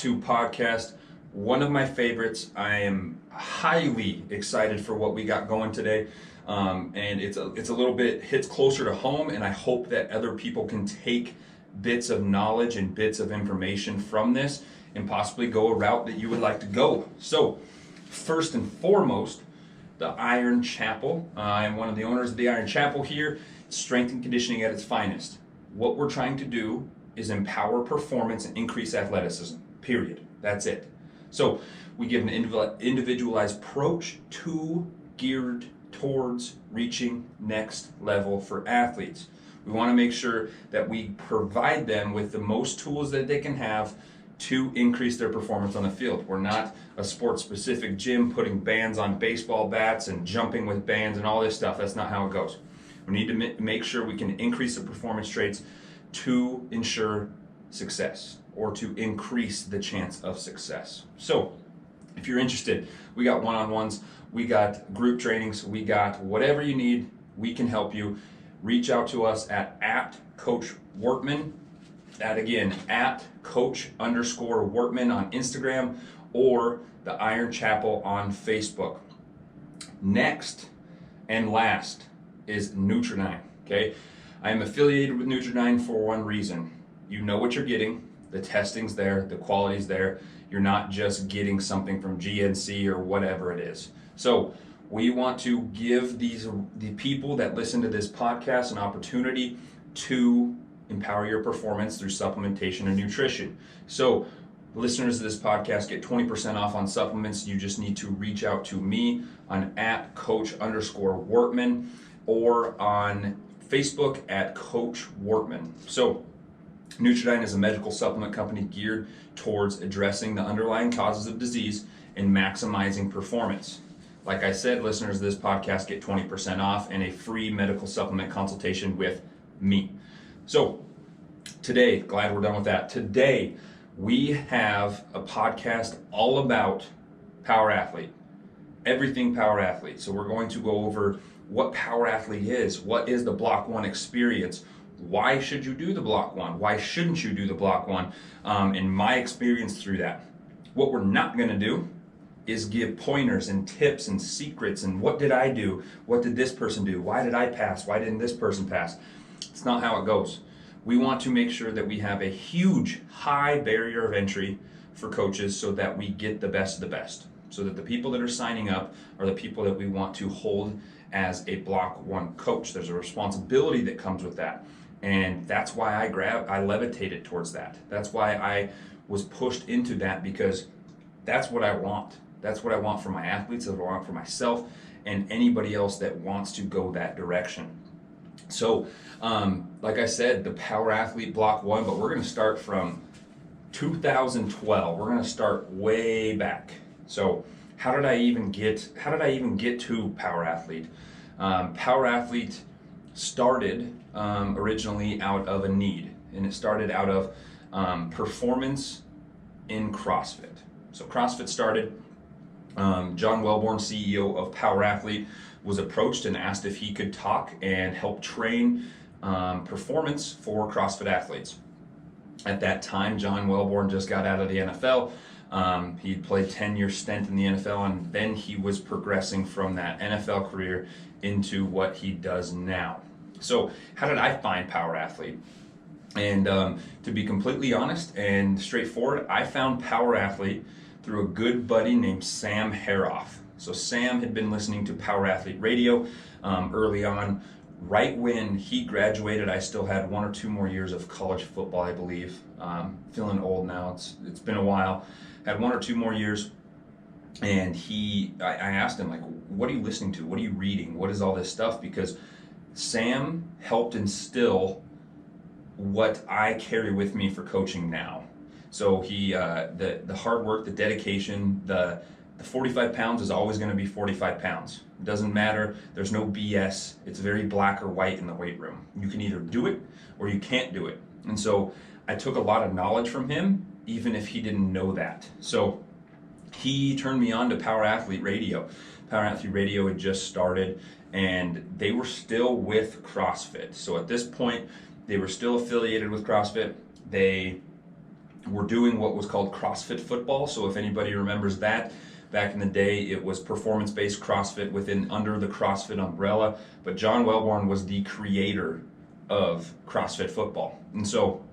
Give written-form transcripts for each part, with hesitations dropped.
NLX2 podcast, one of my favorites. I am highly excited for what we got going today. And it's a little bit hits closer to home, and I hope that other people can take bits of knowledge and bits of information from this and possibly go a route that you would like to go. So first and foremost, the Iron Chapel. I am one of the owners of the Iron Chapel here. Strength and conditioning at its finest. What we're trying to do is empower performance and increase athleticism, period. That's it. So we give an individualized approach geared towards reaching next level for athletes. We want to make sure that we provide them with the most tools that they can have to increase their performance on the field. We're not a sports-specific gym putting bands on baseball bats and jumping with bands and all this stuff. That's not how it goes. We need to make sure we can increase the performance traits to ensure success or to increase the chance of success. So if you're interested, we got one-on-ones, we got group trainings, we got whatever you need, we can help you. Reach out to us at Coach Workman, at Coach_Workman on Instagram, or the Iron Chapel on Facebook. Next and last is Nutridyne, okay? I am affiliated with Nutridyne for one reason. You know what you're getting, the testing's there, the quality's there. You're not just getting something from GNC or whatever it is. So we want to give the people that listen to this podcast an opportunity to empower your performance through supplementation and nutrition. So listeners of this podcast get 20% off on supplements. You just need to reach out to me on at Coach_Workman or on Facebook at Coach Workman. So Nutridyne is a medical supplement company geared towards addressing the underlying causes of disease and maximizing performance. Like I said, listeners of this podcast get 20% off and a free medical supplement consultation with me. So today, glad we're done with that. Today, we have a podcast all about Power Athlete, everything Power Athlete. So we're going to go over what Power Athlete is, what is the Block 1 experience, why should you do the Block 1, why shouldn't you do the Block 1, and my experience through that. What we're not going to do is give pointers and tips and secrets and what did I do, what did this person do, why did I pass, why didn't this person pass. It's not how it goes. We want to make sure that we have a huge, high barrier of entry for coaches so that we get the best of the best. So that the people that are signing up are the people that we want to hold as a Block 1 coach. There's a responsibility that comes with that. And that's why I levitated towards that. That's why I was pushed into that, because that's what I want. That's what I want for my athletes, that's what I want for myself, and anybody else that wants to go that direction. So, like I said, the Power Athlete Block 1, but we're going to start from 2012. We're going to start way back. So, how did I even get to Power Athlete? Power Athlete started originally out of a need, and it started out of performance in CrossFit. So CrossFit started. John Wellborn, CEO of Power Athlete, was approached and asked if he could talk and help train performance for CrossFit athletes. At that time, John Wellborn just got out of the NFL. He played 10-year stint in the NFL, and then he was progressing from that NFL career into what he does now. So how did I find Power Athlete? And to be completely honest and straightforward, I found Power Athlete through a good buddy named Sam Haroff. So Sam had been listening to Power Athlete Radio early on. Right when he graduated, I still had 1 or 2 more years of college football, I believe. Feeling old now, it's been a while. Had 1 or 2 more years, and I asked him, like, what are you listening to? What are you reading? What is all this stuff? Because Sam helped instill what I carry with me for coaching now. So he, the hard work, the dedication, the 45 pounds is always going to be 45 pounds. It doesn't matter. There's no BS. It's very black or white in the weight room. You can either do it or you can't do it. And so I took a lot of knowledge from him, even if he didn't know that. So he turned me on to Power Athlete Radio. Power Athlete Radio had just started, and they were still with CrossFit. So at this point, they were still affiliated with CrossFit. They were doing what was called CrossFit football. So if anybody remembers that, back in the day, it was performance-based CrossFit under the CrossFit umbrella. But John Welborn was the creator of CrossFit football. And so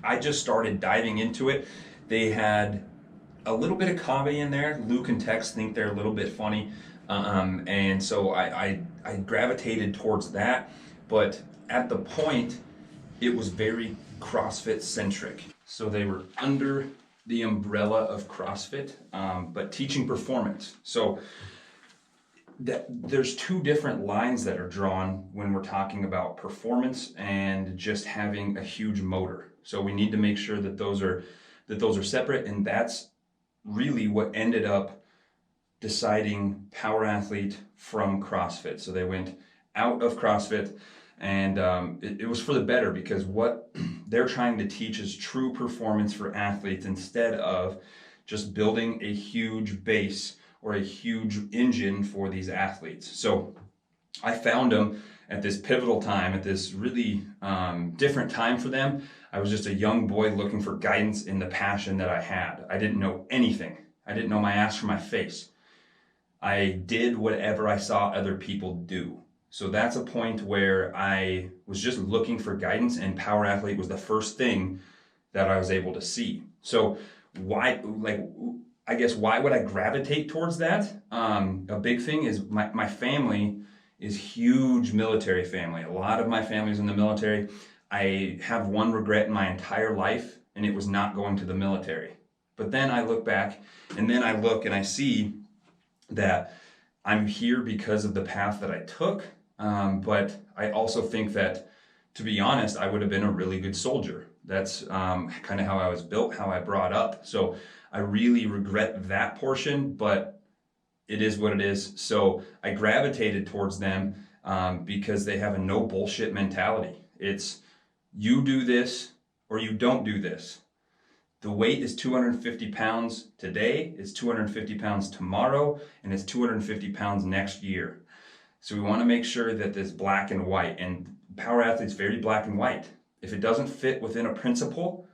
I just started diving into it. They had a little bit of comedy in there. Luke and Tex think they're a little bit funny. And so I gravitated towards that. But at the point, it was very CrossFit centric. So they were under the umbrella of CrossFit, but teaching performance. So there's two different lines that are drawn when we're talking about performance and just having a huge motor. So we need to make sure that those are separate, and that's really what ended up deciding Power Athlete from CrossFit. So they went out of CrossFit, and it was for the better, because what they're trying to teach is true performance for athletes instead of just building a huge base or a huge engine for these athletes. So I found them at this pivotal time, at this really different time for them. I was just a young boy looking for guidance in the passion that I had. I didn't know anything. I didn't know my ass from my face. I did whatever I saw other people do. So that's a point where I was just looking for guidance, and Power Athlete was the first thing that I was able to see. So why would I gravitate towards that? A big thing is my family is huge military family. A lot of my family's in the military. I have one regret in my entire life, and it was not going to the military. But then I look back, and then I look and I see that I'm here because of the path that I took. But I also think that, to be honest, I would have been a really good soldier. That's kind of how I was built, how I brought up. So I really regret that portion, but it is what it is. So I gravitated towards them because they have a no bullshit mentality. It's you do this or you don't do this. The weight is 250 pounds today, it's 250 pounds tomorrow, and it's 250 pounds next year. So we want to make sure that this black and white, and Power Athlete's very black and white. If it doesn't fit within a principle,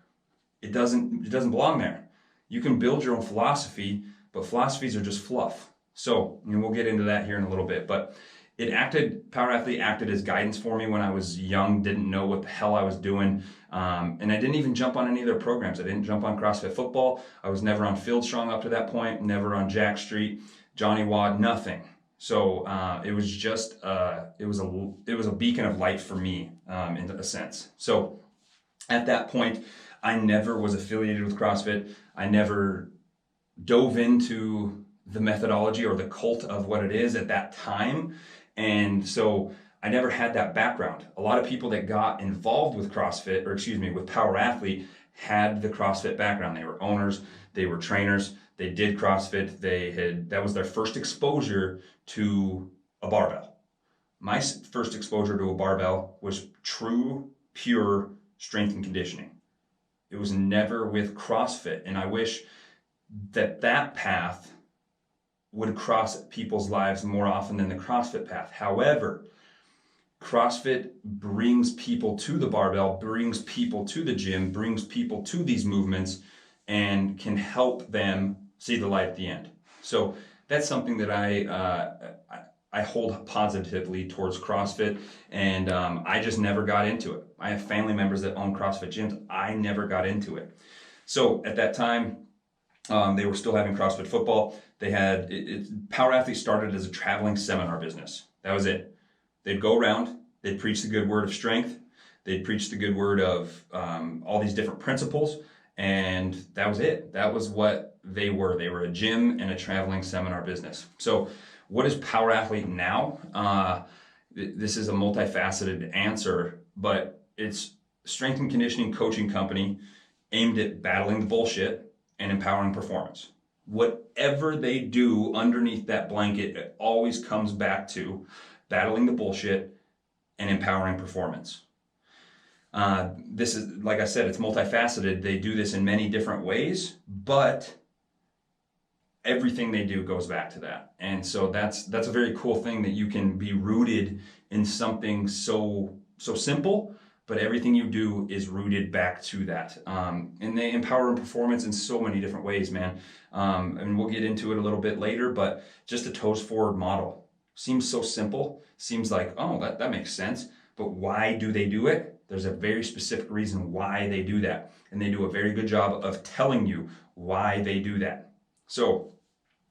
it doesn't belong there. You can build your own philosophy, but philosophies are just fluff. So, we'll get into that here in a little bit, but Power Athlete acted as guidance for me when I was young, didn't know what the hell I was doing. And I didn't even jump on any of their programs. I didn't jump on CrossFit football. I was never on Field Strong up to that point, never on Jack Street, Johnny Wad, nothing. So it was just it was a beacon of light for me in a sense. So at that point, I never was affiliated with CrossFit. I never dove into the methodology or the cult of what it is at that time. And so I never had that background. A lot of people that got involved with CrossFit, with Power Athlete, had the CrossFit background. They were owners, they were trainers, they did CrossFit, that was their first exposure to a barbell. My first exposure to a barbell was true, pure strength and conditioning. It was never with CrossFit, and I wish that path would cross people's lives more often than the CrossFit path. However, CrossFit brings people to the barbell, brings people to the gym, brings people to these movements, and can help them see the light at the end. So that's something that I hold positively towards CrossFit, and I just never got into it. I have family members that own CrossFit gyms. I never got into it. So at that time, they were still having CrossFit football. They had Power Athlete started as a traveling seminar business. That was it. They'd go around, they'd preach the good word of strength, they'd preach the good word of all these different principles, and that was it. That was what they were. They were a gym and a traveling seminar business. So what is Power Athlete now? This is a multifaceted answer, but it's strength and conditioning coaching company aimed at battling the bullshit and empowering performance. Whatever they do underneath that blanket, it always comes back to battling the bullshit and empowering performance. This is, like I said, it's multifaceted. They do this in many different ways, but everything they do goes back to that. And so that's a very cool thing, that you can be rooted in something so simple, but everything you do is rooted back to that. And they empower performance in so many different ways, man. And we'll get into it a little bit later, but just a toes forward model seems so simple, seems like, oh, that makes sense. But why do they do it? There's a very specific reason why they do that. And they do a very good job of telling you why they do that. So,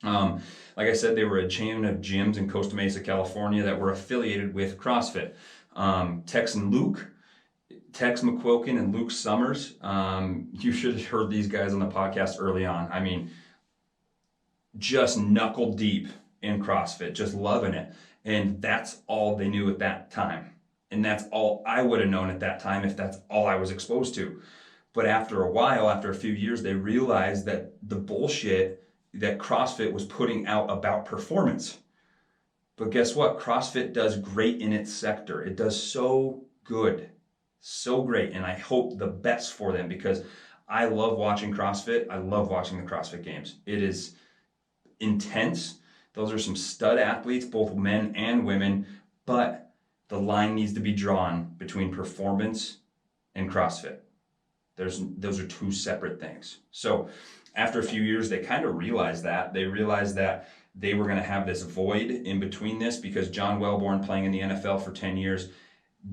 like I said, they were a chain of gyms in Costa Mesa, California that were affiliated with CrossFit. Tex McQuilkin and Luke Summers, you should have heard these guys on the podcast early on. I mean, just knuckle deep in CrossFit, just loving it. And that's all they knew at that time. And that's all I would have known at that time if that's all I was exposed to. But after a while, after a few years, they realized that the bullshit that CrossFit was putting out about performance. But guess what? CrossFit does great in its sector. It does so good, so great. And I hope the best for them because I love watching CrossFit. I love watching the CrossFit Games. It is intense. Those are some stud athletes, both men and women, but the line needs to be drawn between performance and CrossFit. Those are two separate things. So after a few years, they kind of realized that. They realized that they were going to have this void in between this because John Welborn, playing in the NFL for 10 years,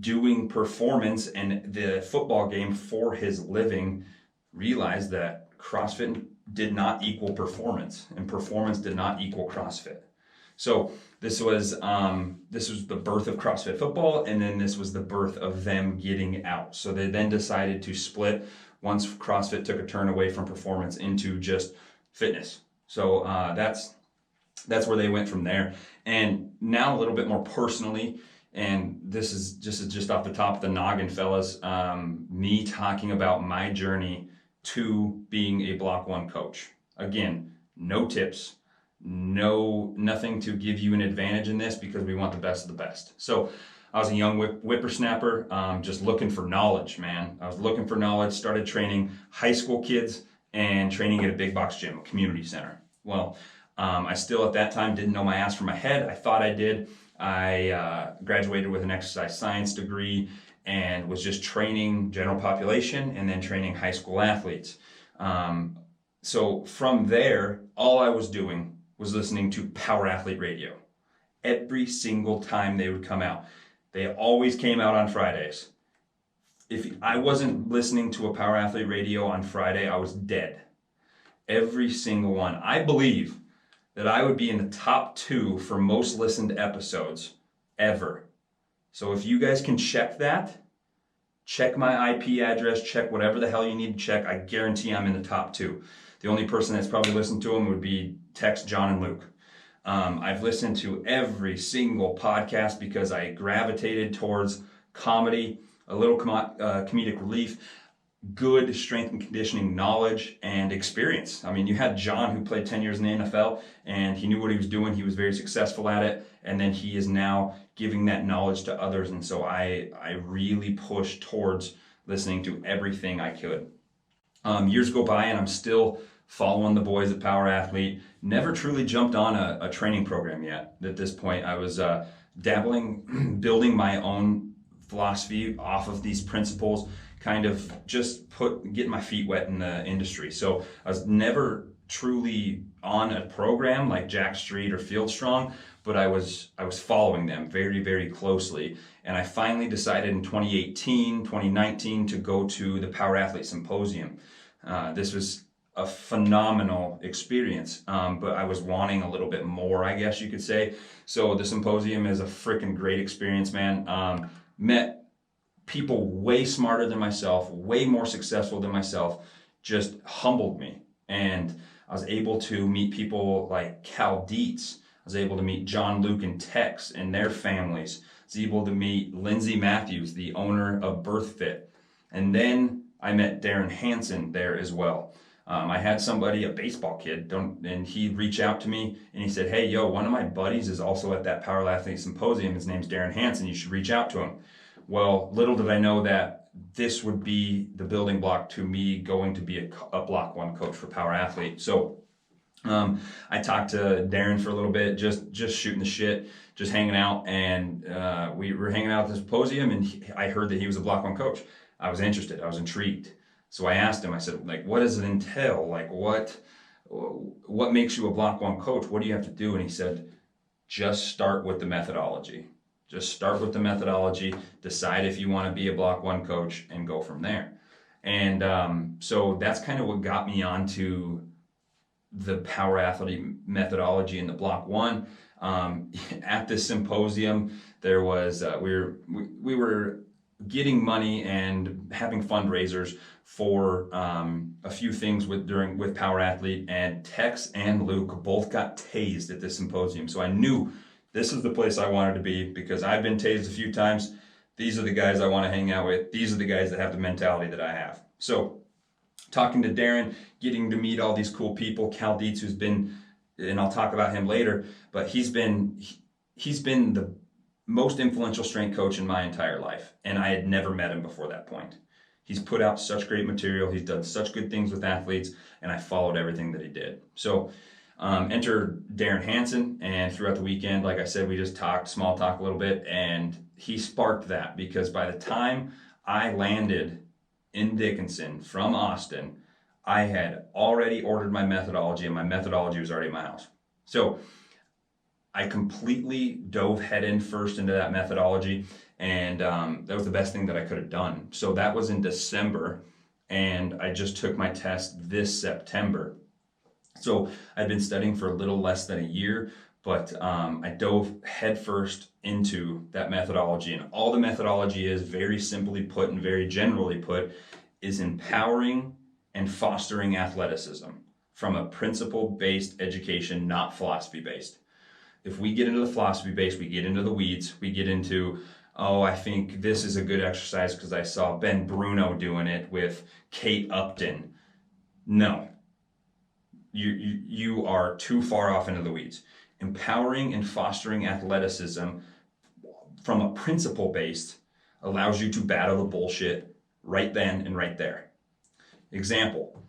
doing performance and the football game for his living, realized that CrossFit did not equal performance and performance did not equal CrossFit. So this was the birth of CrossFit football, and then this was the birth of them getting out. So they then decided to split once CrossFit took a turn away from performance into just fitness. So that's where they went from there. And now a little bit more personally, and this is just off the top of the noggin, fellas, me talking about my journey to being a Block 1 coach. Again, no tips, nothing to give you an advantage in this because we want the best of the best. So I was a young whippersnapper, just looking for knowledge, man. I was looking for knowledge, started training high school kids and training at a big box gym, a community center. Well, I still at that time didn't know my ass from my head. I thought I did. I graduated with an exercise science degree and was just training general population and then training high school athletes. So from there, all I was doing was listening to Power Athlete Radio. Every single time they would come out. They always came out on Fridays. If I wasn't listening to a Power Athlete Radio on Friday, I was dead. Every single one. I believe that I would be in the top 2 for most listened episodes ever. So if you guys can check that, check my IP address, check whatever the hell you need to check, I guarantee I'm in the top 2. The only person that's probably listened to them would be Tex, John, and Luke. I've listened to every single podcast because I gravitated towards comedy, a little comedic relief, good strength and conditioning knowledge and experience. I mean, you had John who played 10 years in the NFL and he knew what he was doing. He was very successful at it. And then he is now giving that knowledge to others. And so I really pushed towards listening to everything I could. Years go by and I'm still following the boys at Power Athlete. Never truly jumped on a training program yet. At this point, I was dabbling, building my own philosophy off of these principles, kind of just getting my feet wet in the industry. So I was never truly on a program like Jack Street or Field Strong, but I was following them very, very closely. And I finally decided in 2019 to go to the Power Athlete Symposium. This was a phenomenal experience, but I was wanting a little bit more, I guess you could say. So the symposium is a freaking great experience, man. Met people way smarter than myself, way more successful than myself, just humbled me. And I was able to meet people like Cal Dietz. I was able to meet John, Luke, and Tex and their families. I was able to meet Lindsay Matthews, the owner of BirthFit. And then I met Darren Hansen there as well. I had somebody, a baseball kid, and he'd reach out to me and he said, hey, yo, one of my buddies is also at that Power Athlete Symposium. His name's Darren Hansen. You should reach out to him. Well, little did I know that this would be the building block to me going to be a Block 1 coach for Power Athlete. So I talked to Darren for a little bit, just shooting the shit, just hanging out, and we were hanging out at the symposium, and I heard that he was a Block 1 coach. I was interested, I was intrigued. So I asked him, I said, like, what does it entail? Like, what makes you a Block 1 coach? What do you have to do? And he said, just start with the methodology. Just start with the methodology, decide if you want to be a Block 1 coach, and go from there. And so that's kind of what got me onto the power athlete methodology in the Block 1. At this symposium, there was we were getting money and having fundraisers for a few things with Power Athlete, and Tex and Luke both got tased at this symposium. So I knew this is the place I wanted to be, because I've been tased a few times. These are the guys I want to hang out with. These are the guys that have the mentality that I have. So talking to Darren, getting to meet all these cool people, Cal Dietz, who's been, and I'll talk about him later, but he's been the most influential strength coach in my entire life, and I had never met him before that point. He's put out such great material, he's done such good things with athletes, and I followed everything that he did. So enter Darren Hansen, and throughout the weekend, like I said, we just talked, small talk a little bit, and he sparked that, because by the time I landed in Dickinson from Austin, I had already ordered my methodology, and my methodology was already in my house. So I completely dove head in first into that methodology, and that was the best thing that I could have done. So that was in December, and I just took my test this September. So I've been studying for a little less than a year, but I dove headfirst into that methodology. And all the methodology is, very simply put and very generally put, is empowering and fostering athleticism from a principle-based education, not philosophy-based. If we get into the philosophy-based, we get into the weeds, we get into, oh, I think this is a good exercise because I saw Ben Bruno doing it with Kate Upton. No. You are too far off into the weeds. Empowering and fostering athleticism from a principle based allows you to battle the bullshit right then and right there. Example,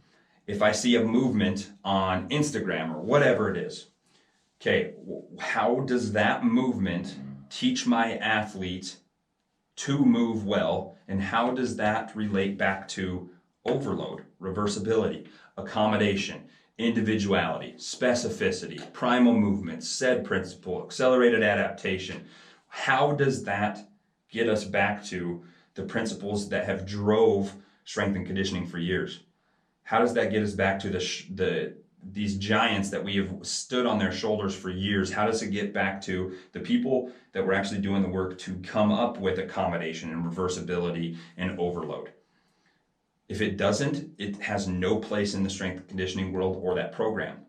if I see a movement on Instagram or whatever it is, okay, how does that movement teach my athlete to move well, and how does that relate back to overload, reversibility, accommodation, individuality, specificity, primal movement, SAID principle, accelerated adaptation? How does that get us back to the principles that have drove strength and conditioning for years? How does that get us back to these giants that we have stood on their shoulders for years? How does it get back to the people that were actually doing the work to come up with accommodation and reversibility and overload? If it doesn't, it has no place in the strength and conditioning world or that program.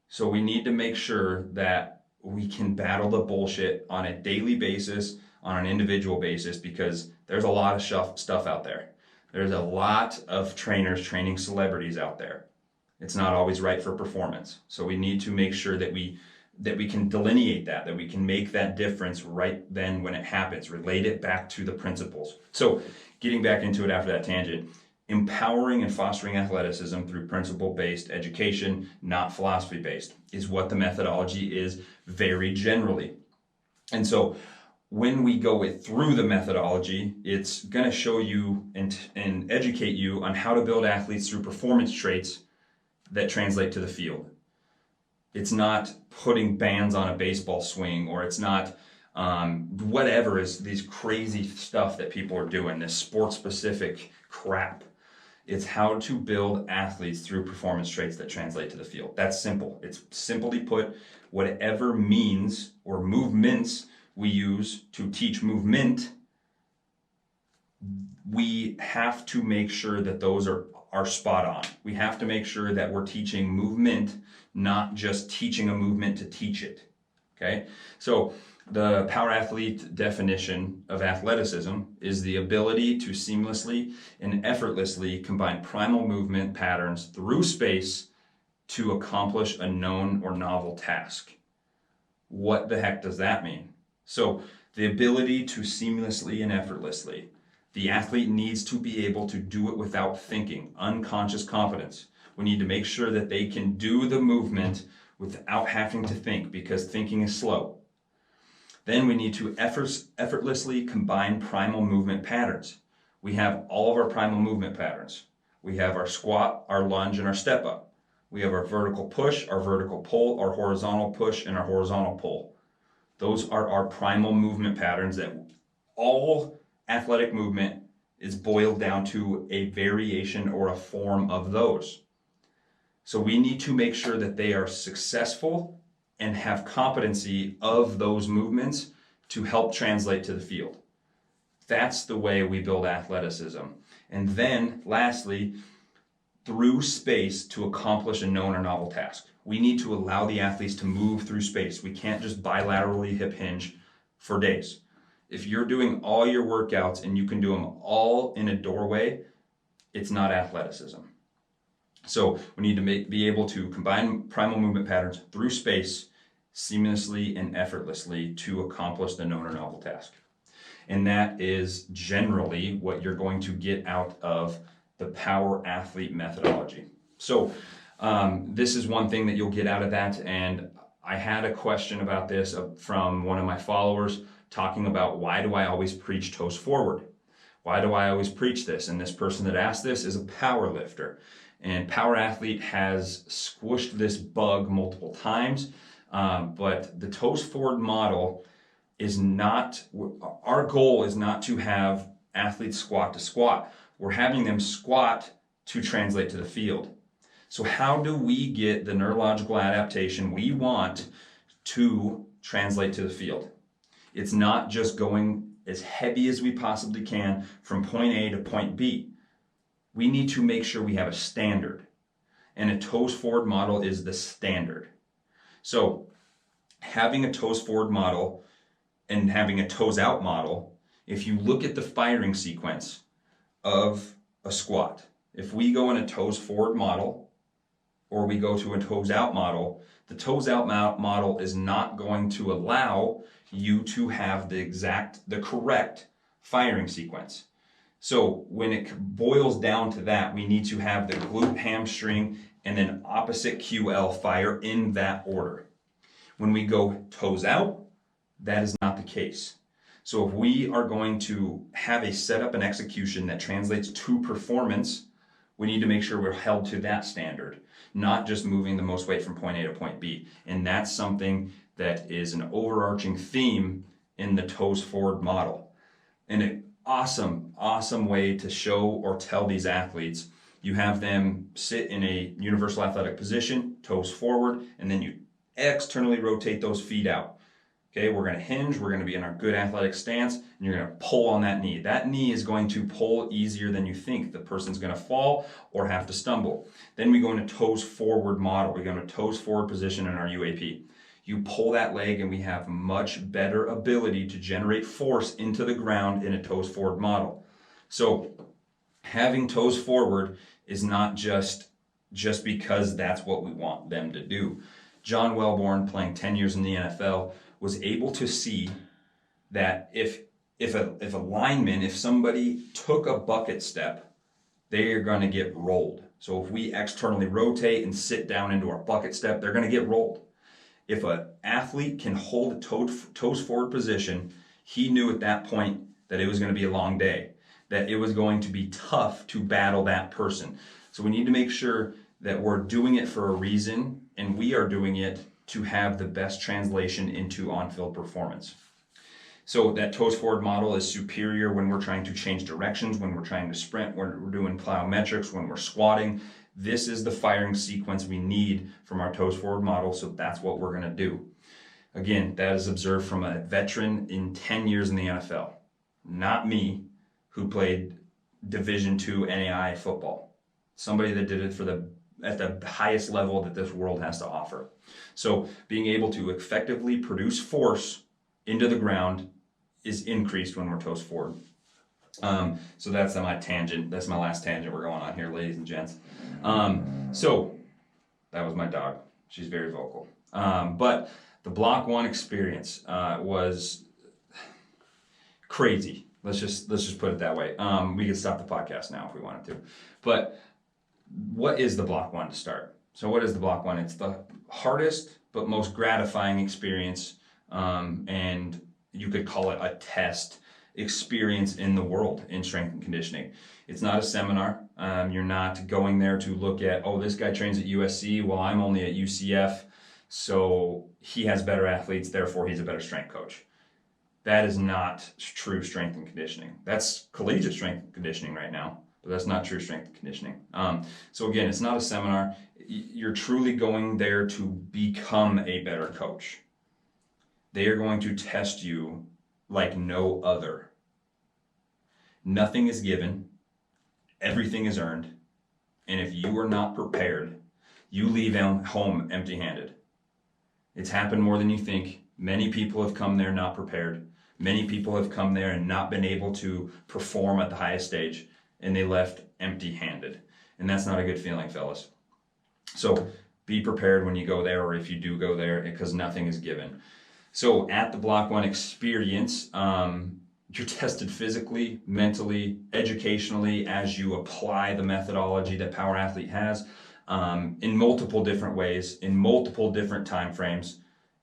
So we need to make sure that we can battle the bullshit on a daily basis, on an individual basis, because there's a lot of stuff out there. There's a lot of trainers training celebrities out there. It's not always right for performance. So we need to make sure that we can delineate that we can make that difference right then when it happens, relate it back to the principles. So getting back into it after that tangent, empowering and fostering athleticism through principle-based education, not philosophy-based, is what the methodology is very generally. And so when we go through the methodology, it's going to show you and educate you on how to build athletes through performance traits that translate to the field. It's not putting bands on a baseball swing, or it's not whatever is these crazy stuff that people are doing, this sports-specific crap. It's how to build athletes through performance traits that translate to the field. That's simple. It's simply put, whatever means or movements we use to teach movement, we have to make sure that those are spot on. We have to make sure that we're teaching movement, not just teaching a movement to teach it. Okay? So the power athlete definition of athleticism is the ability to seamlessly and effortlessly combine primal movement patterns through space to accomplish a known or novel task. What the heck does that mean? So the ability to seamlessly and effortlessly. The athlete needs to be able to do it without thinking, unconscious competence. We need to make sure that they can do the movement without having to think, because thinking is slow. Then we need to effortlessly combine primal movement patterns. We have all of our primal movement patterns. We have our squat, our lunge, and our step up. We have our vertical push, our vertical pull, our horizontal push, and our horizontal pull. Those are our primal movement patterns that all athletic movement is boiled down to a variation or a form of those. So we need to make sure that they are successful and have competency of those movements to help translate to the field. That's the way we build athleticism. And then lastly, through space to accomplish a known or novel task. We need to allow the athletes to move through space. We can't just bilaterally hip hinge for days. If you're doing all your workouts and you can do them all in a doorway, it's not athleticism. So we need to be able to combine primal movement patterns through space seamlessly and effortlessly to accomplish the known or novel task. And that is generally what you're going to get out of the power athlete methodology. So this is one thing that you'll get out of that. And I had a question about this from one of my followers talking about, why do I always preach toes forward? Why do I always preach this? And this person that asked this is a power lifter. And Power Athlete has squished this bug multiple times. But the toes forward model is not, our goal is not to have athletes squat to squat. We're having them squat to translate to the field. So how do we get the neurological adaptation we want to translate to the field? It's not just going as heavy as we possibly can from point A to point B. We need to make sure we have a standard, and a toes forward model is the standard. So having a toes forward model and having a toes out model, if you look at the firing sequence of a squat, if we go in a toes forward model or we go to a toes out model, the toes out model is not going to allow you to have the correct firing sequence. So when it boils down to that, we need to have the glute, hamstring, and then opposite QL fire in that order. When we go toes out, that is not the case. So if we are going to have a setup and execution that translates to performance, we need to make sure we're held to that standard, not just moving the most weight from point A to point B. And that's something that is an overarching theme in the toes forward model. And an awesome way to show or tell these athletes, you have them sit in a universal athletic position, toes forward, and then you externally rotate those feet out. Okay, we're going to hinge, we're going to be in our good athletic stance, and you're going to pull on that knee. That knee is going to pull easier than you think. The person's going to fall or have to stumble. Then we go into toes forward model. We go into toes forward position in our UAP. You pull that leg and we have much better ability to generate force into the ground in a toes forward model. So having toes forward is not just because that's what we want them to do. John Welborn, playing 10 years in the NFL, was able to see that if a lineman, if somebody took a bucket step, they are going to get rolled. So if we externally rotate and sit down into our bucket step, they're going to get rolled. If an athlete can hold a toes forward position, he knew at that point that it was going to be a long day, that it was going to be tough to battle that person. So we need to make sure that we're doing it for a reason, and we are doing it to have the best translation into on-field performance. So that toes forward model is superior when we're trying to change directions, when we're trying to sprint, when we're doing plyometrics, when we're squatting. This is the firing sequence we need from our toes forward model, so that's what we're going to do. Again, that is observed from a veteran in 10 years in the NFL, not me, who played Division II NAIA football. Somebody that did it at the highest level that this world has to offer. So being able to effectively produce force into the ground is increased when we're toes forward. So that's my tangent. That's my last tangent we're going on here, ladies and gents. So that was my dog. She's very vocal. But the Block 1 experience was crazy. Let's just put it that way. We could stop the podcast now if we wanted to. But what is the block one to start? So what is the block one? It's the hardest but most gratifying experience, and you could call it a test experience in the world in strength and conditioning. It's not a seminar. You're not going there to look at, oh, this guy trains at USC, well, I'm only at UCF, so he has better athletes, therefore he's a better strength coach. That is not true strength and conditioning. That's collegiate strength and conditioning right now, but that's not true strength and conditioning. So again, it's not a seminar. You're truly going there to become a better coach. They are going to test you like no other. Nothing is given, everything is earned, and if you are not prepared, you leave home empty-handed. It's happened more than you think. Many people have come there not prepared. Many people have come there and not been able to perform at the highest stage, and they left empty-handed. And that's not a good feeling, fellas. So be prepared when you go there, or if you do go there, because nothing is given. So at the Block 1 experience, you're tested physically, mentally, educationally as you apply the methodology that Power Athlete has, in multiple different ways, in multiple different time frames,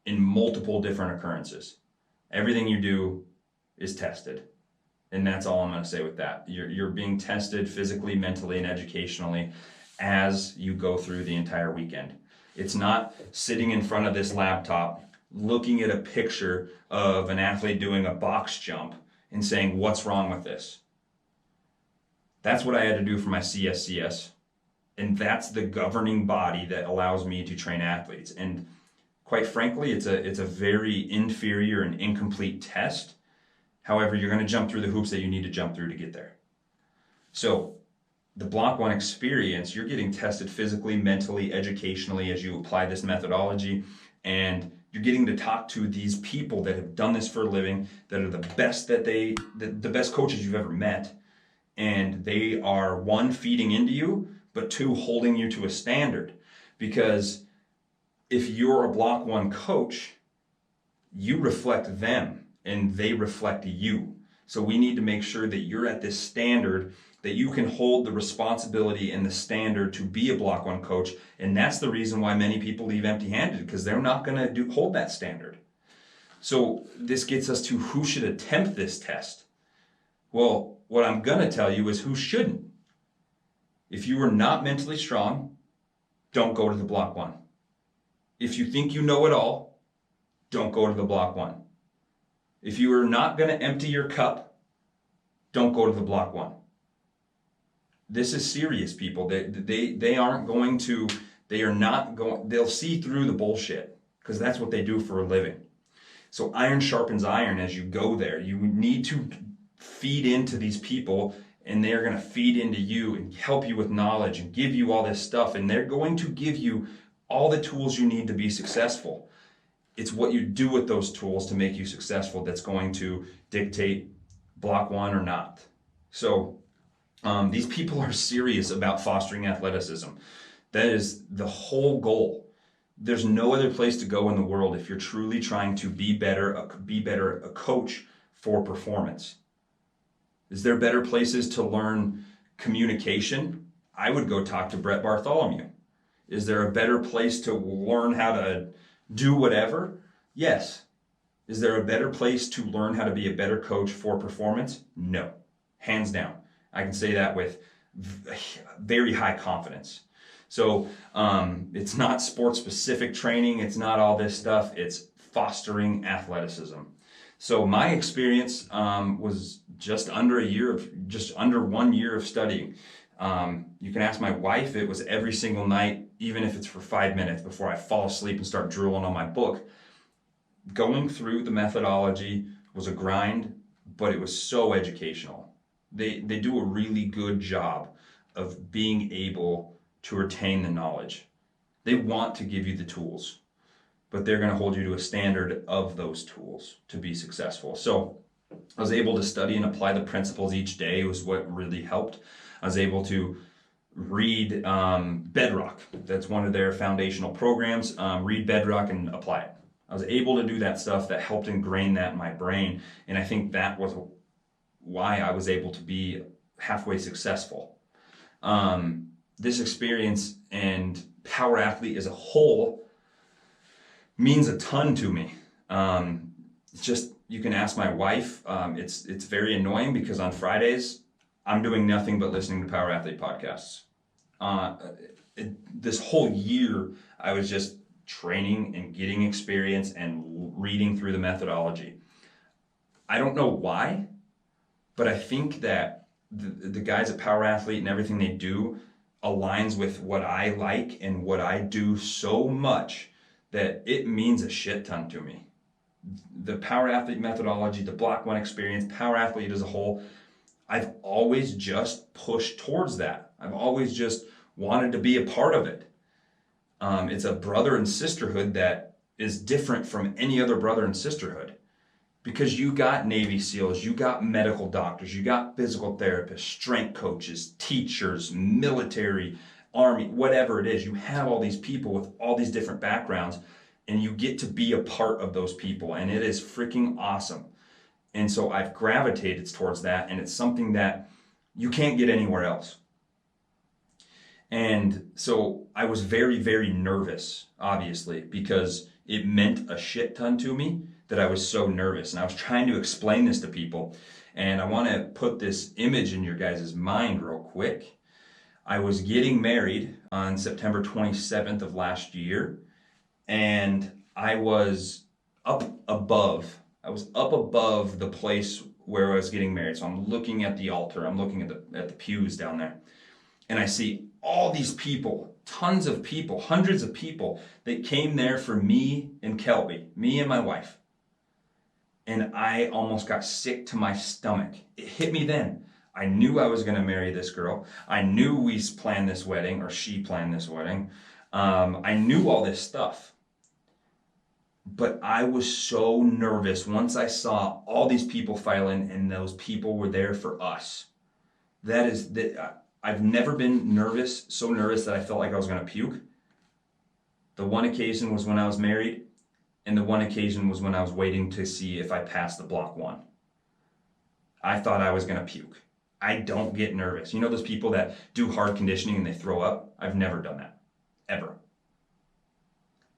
in multiple different occurrences. Everything you do is tested. And that's all I'm going to say with that. You're being tested physically, mentally, and educationally as you go through the entire weekend. It's not sitting in front of this laptop, looking at a picture of an athlete doing a box jump and saying, what's wrong with this? That's what I had to do for my CSCS. And that's the governing body that allows me to train athletes. And quite frankly, it's a very inferior and incomplete test. However, you're going to jump through the hoops that you need to jump through to get there. So the Block 1 experience, you're getting tested physically, mentally, educationally as you apply this methodology, and you're getting to talk to these people that have done this for a living, that are the best the best coaches you've ever met, and they are, one, feeding into you, but two, holding you to a standard. Because if you're a Block 1 coach, you reflect them and they reflect you. So we need to make sure that you're at this standard, that you can hold the responsibility and the standard to be a Block 1 coach. And that's the reason why many people leave empty-handed, because they're not going to hold that standard. So this gets us to who should attempt this test. Well, what I'm going to tell you is who shouldn't. If you are not mentally strong, don't go to the Block 1. If you think you know it all, don't go to the Block 1. If you are not going to empty your cup, don't go to the Block 1. This is serious, people. They aren't going to, they are not going, they'll see through the bullshit, because that's what they do for a living. So iron sharpens iron as you go there. You need to feed into these people, and they're going to feed into you and help you with knowledge and give you all this stuff. And they're going to give you all the tools you need to be successful. It's what you do with those tools to make you successful that's going to dictate Block 1 or not. So these people are serious about fostering athleticism. That is the whole goal. There's no other place to go in the world if you're truly trying to be better a coach for performance. Is there better places to learn communication? I would go talk to Brett Bartholomew. Is there a better place to learn how to do whatever? Yes. Is there a better place to learn how to be a better coach for performance? No. Hands down. I can say that with very high confidence. So it's not sports-specific training. It's not all this stuff. It's fostering athleticism. So my experience was just under 1 year of studying. You can ask my wife. It was every single night, even if it's for 5 minutes before I fall asleep and start drooling on my book. Going through the methodology was a grind, but it was so educational. They do a really good job of being able to retain the knowledge. They want to give you the tools, but they're going to hold you to a standard of those tools to be successful. So I was able to study and apply the principles each day was what really helped. I was able to read Bedrock. That's one of their foundational programs. Read Bedrock and apply it. I was able to do that stuff that helped ingrain that in my brain. And I think that was why I was able to be halfway successful. this experience and power athlete as a whole means a ton to me. It's just, you can ask my wife. It's very annoying because on Fridays I'm doing nothing but listening to Power Athlete podcasts. This whole year I was just training and getting experience and reading through the methodology. I don't know why, but I think that the guys at Power Athlete and everything they do aligns with what I like and what I do so much that it means a shit ton to me. The Power Athlete methodology, the Block 1 experience, Power Athlete as a whole, I've always just pushed towards that. I've always just wanted to be a part of it. It's a brother and sisterhood that is different from any other brother and sisterhood. Because you got Navy SEALs, you got medical doctors, you got physical therapists, strength coaches, teachers, military, army, whatever it is. You have all these people with all these different backgrounds, and you get to be a part of those people, and it is freaking awesome. And so I've gravitated towards that, and it's something that you can't get anywhere else. And so I was very, very nervous, obviously, because it meant a shit ton to me that I was so nervous. And I was trying to explain this to people. And I want to put this image in your guys' mind real quick. I was getting married on September 27th of last year. And I was up above the place where I was getting married. So I'm looking at the altar. I'm looking at the pews down there. And I see all these people, tons of people, hundreds of people that came there for me and Kelby, me and my wife. And I almost got sick to my stomach. It hit me then. I knew I was going to marry this girl. I knew we planned this wedding, or she planned this wedding. I knew all this stuff. But I was so nervous once I saw all these people file in, and those people were there for us. I've never been so nervous that I felt like I was going to puke. The one occasion was when I was married, and the one occasion was when I was waiting to see if I passed the Block 1. I thought I was going to puke. I don't get nervous. You know those people that do hard conditioning and they throw up? I've never done that, ever.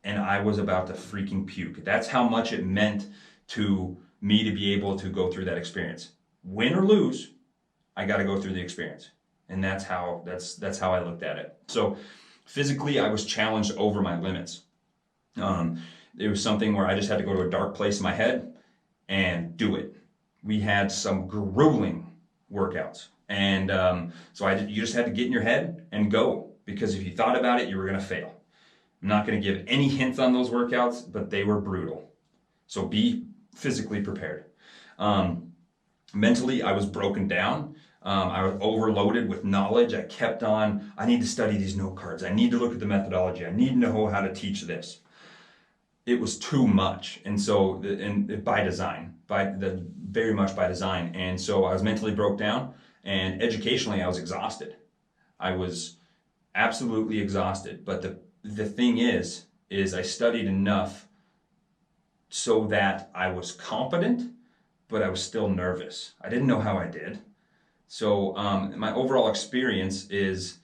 And I was about to freaking puke. That's how much it meant to me to be able to go through that experience. Win or lose, I got to go through the experience. And that's how I looked at it. So physically, I was challenged over my limits. It was something where I just had to go to a dark place in my head and do it. We had some grueling workouts. And you just had to get in your head and go. Because if you thought about it, you were going to fail. I'm not going to give any hints on those workouts, but they were brutal. So be physically prepared. Mentally, I was broken down. I was overloaded with knowledge. I kept on, I need to study these note cards. I need to look at the methodology. I need to know how to teach this. It was too much. And so, by design, very much by design. And so I was mentally broke down, and educationally I was exhausted. I was absolutely exhausted. But the thing is I studied enough so that I was competent, but I was still nervous. I didn't know how I did. So my overall experience is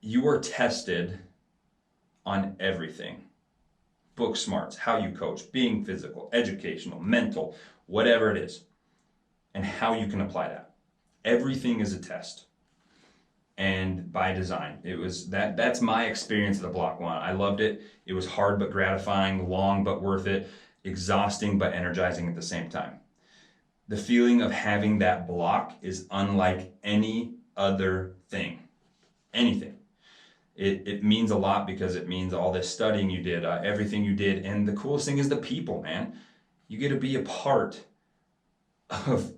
you are tested on everything. Book smarts, how you coach, being physical, educational, mental, whatever it is, and how you can apply that. Everything is a test. And by design, it was that's my experience of the Block 1. I loved it. It was hard but gratifying, long but worth it, exhausting but energizing at the same time. The feeling of having that block is unlike any other thing. Anything. It means a lot because it means all this studying you did, everything you did. And the coolest thing is the people, man. You get to be a part of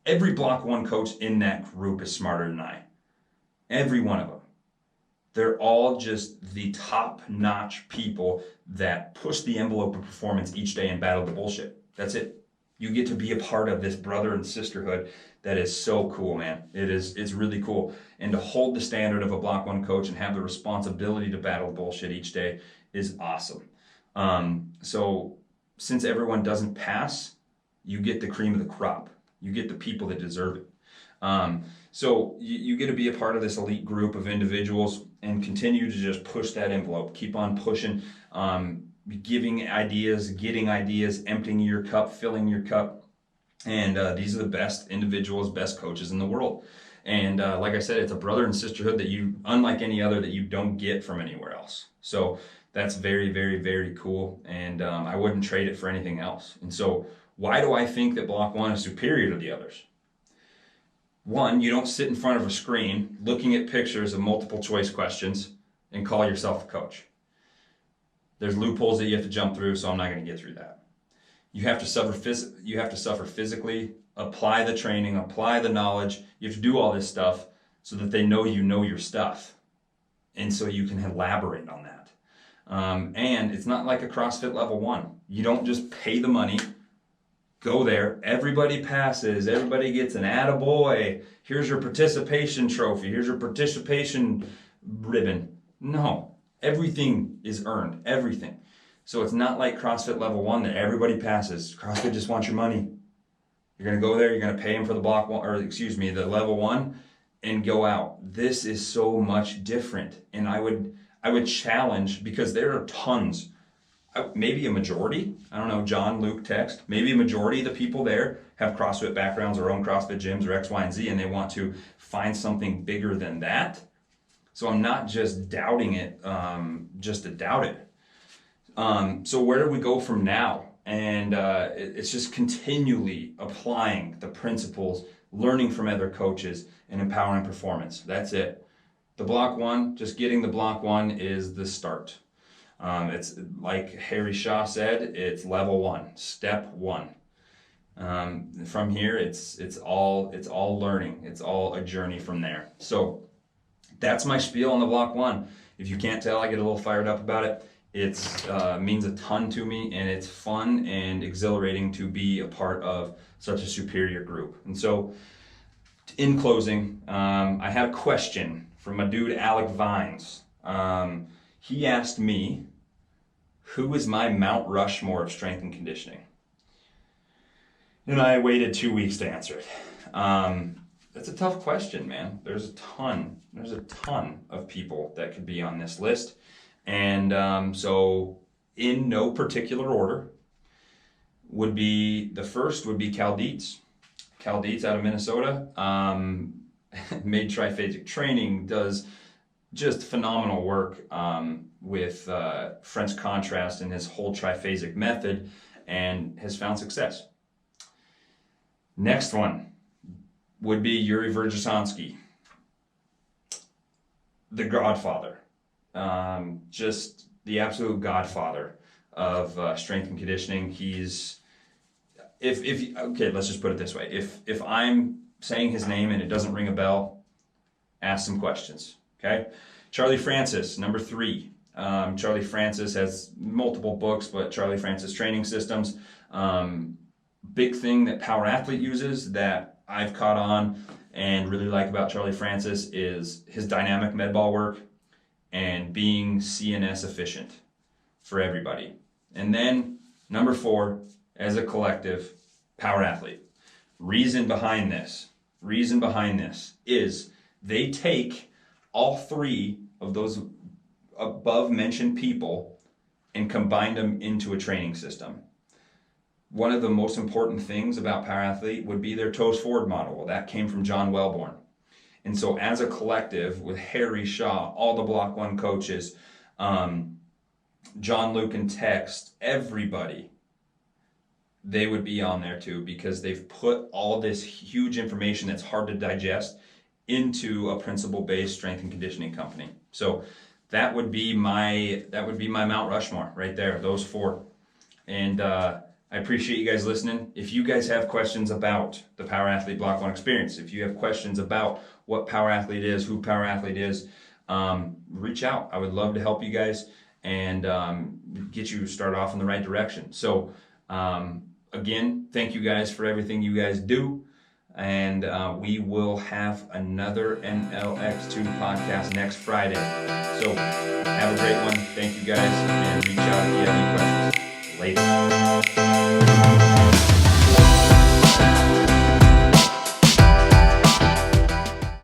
every Block 1 coach in that group is smarter than I. Every one of them. They're all just the top-notch people that push the envelope of performance each day and battle the bullshit. That's it. You get to be a part of this brother and sisterhood that is so cool, man. It's really cool. And to hold the standard of a Block 1 coach and have the responsibility to battle the bullshit each day is awesome. So since everyone doesn't pass, you get the cream of the crop. You get the people that deserve it. So you get to be a part of this elite group of individuals and continue to just push that envelope. Keep on pushing, giving ideas, getting ideas, emptying your cup, filling your cup. And these are the best individuals, best coaches in the world. And like I said, it's a brother and sisterhood that you, unlike any other, that you don't get from anywhere else. So that's very, very, very cool. And I wouldn't trade it for anything else. And so why do I think that Block 1 is superior to the others? One, you don't sit in front of a screen looking at pictures of multiple choice questions and call yourself a coach. There's loopholes that you have to jump through, so I'm not going to get through that. You have to suffer physically, apply the training, apply the knowledge. You have to do all this stuff so that they know you know your stuff, and so you can elaborate on that. And it's not like a CrossFit level 1. You don't just pay the money, go there, everybody passes, everybody gets an attaboy, here's your participation trophy, here's your participation ribbon. No, everything is earned, everything. So it's not like CrossFit level 1 that everybody passes. CrossFit just wants your money. You're going to go there, you're going to pay them for the the level 1 and go out. This is so much different. And I would challenge, because there are tons, maybe a majority, I don't know, John, Luke, text, maybe a majority of the people there have CrossFit backgrounds or own CrossFit gyms or X, Y, and Z, and they want to find something bigger than that. So I'm not just doubting it, just to doubt it. So where do we go from now? And it's just continually applying the principles, learning from other coaches, and empowering performance. That's it. The Block 1, just getting the Block 1 is the start. It's like Harry Shaw said, it's level 1, step 1. From here, it's all learning. It's all a journey from there. So that's my spiel on the Block 1. If you can't tell, I get a little fired up about it. It means a ton to me, and it's fun and exhilarating to be a part of such a superior group. And so, in closing, I had a question from my dude Alec Vines. He asked me, who is my Mount Rushmore of strength and conditioning? And I waited 2 weeks to answer it. That's a tough question, man. There's a ton of people that could be on this list. And so in no particular order, the first would be Cal Dietz. Cal Dietz out of Minnesota, made triphasic training, does just phenomenal work with French contrast and his whole triphasic method, and has found success. Next one would be Yuri Verjasansky, the godfather. Just the absolute godfather of strength and conditioning. He's, okay, let's just put it this way. If I'm saying his name and it doesn't ring a bell, ask some questions, okay? Charlie Francis, number 3. Charlie Francis has multiple books, but Charlie Francis Training Systems. Big thing that Power Athlete uses that I've caught on and really like about Charlie Francis is his dynamic med ball work and being CNS efficient for everybody. And then number 4, as a collective, Power Athlete. Reason behind this is they take all 3 of those above mentioned people and combine them into a training system. One of the most important things about Power Athlete would be their toes forward model. Well, that came from John Wellborn. And so as a collective with Harry Shaw, all the Block 1 coaches, John, Luke, and Text, everybody, they would be on there too, because they've put all this huge information that's hard to digest into a principle-based strength and conditioning company. So that would be my Mount Rushmore right there, those 4. And I appreciate you guys listening. If you guys have questions about the Power Athlete Block 1 experience, if you have questions about what Power Athlete is, who Power Athlete is, reach out. I would love to help you guys and get you started off in the right direction. So again, thank you guys for everything you guys do. And we will have another NLX2 podcast next Friday. So have a great one. Thank you guys, and reach out if you have any questions. Later.